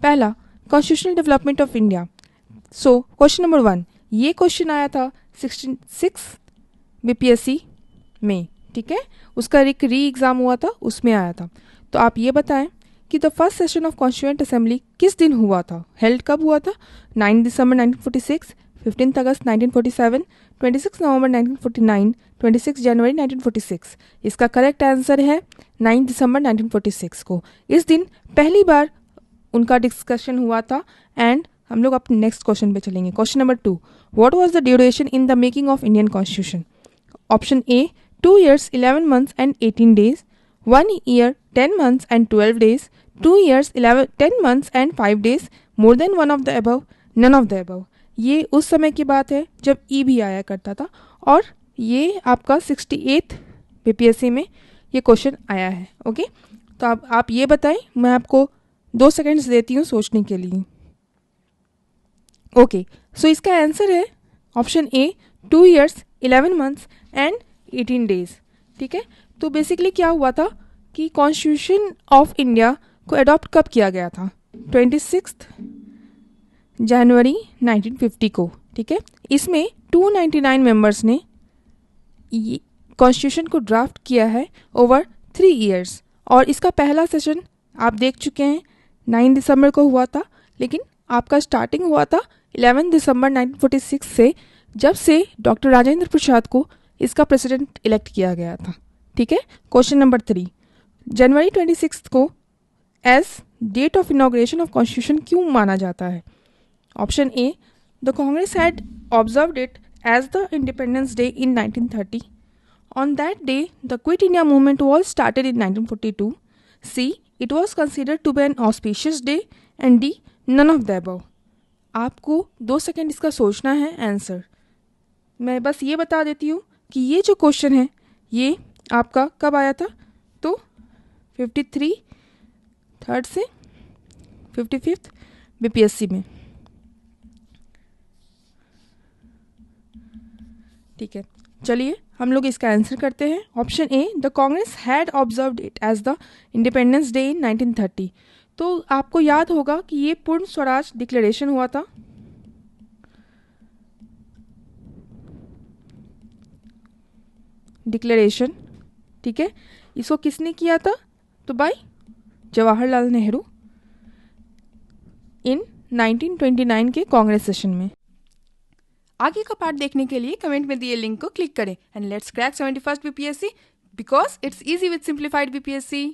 पहला, constitutional development of India. So question number 1, ये question आया था 66 बीपीएससी में, ठीक है, उसका एक री एग्ज़ाम हुआ था, उसमें आया था। तो आप ये बताएं कि the first session of constituent assembly किस दिन हुआ था, हेल्ड कब हुआ था? 9 दिसंबर 1946, 15 अगस्त 1947, 26 नवंबर 1949, 26 जनवरी 1946। इसका करेक्ट आंसर है 9 दिसंबर 1946 को। इस दिन पहली बार उनका डिस्कशन हुआ था। एंड हम लोग अपने नेक्स्ट क्वेश्चन पे चलेंगे। Question number 2, what was the duration in the making of Indian constitution? Option A 2 years 11 months and 18 days, 1 year 10 months and 12 days, 2 years 10 months and 5 days, more than one of the above, none of the above। ये उस समय की बात है जब ई भी आया करता था, और ये आपका 68 बीपीएससी में ये क्वेश्चन आया है। ओके, तो अब आप ये बताएं, मैं आपको 2 सेकेंड्स देती हूँ सोचने के लिए। ओके, सो इसका आंसर है option A 2 years 11 months and 18 days। ठीक है, तो बेसिकली क्या हुआ था कि कॉन्स्टिट्यूशन ऑफ इंडिया को अडॉप्ट कब किया गया था? 26 जनवरी 1950 को। ठीक है, इसमें 299 मेंबर्स ने कॉन्स्टिट्यूशन को ड्राफ्ट किया है ओवर 3 years, और इसका पहला सेशन आप देख चुके हैं 9 दिसंबर को हुआ था, लेकिन आपका स्टार्टिंग हुआ था 11 दिसंबर 1946 से, जब से डॉक्टर राजेंद्र प्रसाद को इसका प्रेसिडेंट इलेक्ट किया गया था। ठीक है, क्वेश्चन नंबर 3, जनवरी 26 को as date of inauguration of constitution क्यों माना जाता है? Option A, the Congress had observed it as the independence day in 1930। On that day the quit India movement was started in 1942। C, it was considered to be an auspicious day, and D, none of the above. आपको 2 second इसका सोचना है answer. मैं बस ये बता देती हूँ कि ये जो क्वेश्चन है ये आपका कब आया था? तो 53 थर्ड से 55 बीपीएससी में। ठीक है, चलिए हम लोग इसका आंसर करते हैं। Option A, the Congress had observed it as the independence day in 1930। तो आपको याद होगा कि ये पूर्ण स्वराज डिक्लेरेशन हुआ था। डिक्लेरेशन, ठीक है, इसको किसने किया था? तो भाई जवाहरलाल नेहरू इन 1929 के कांग्रेस सेशन में। आगे का पार्ट देखने के लिए कमेंट में दिए लिंक को क्लिक करें and let's crack 71st BPSC because it's easy with simplified BPSC.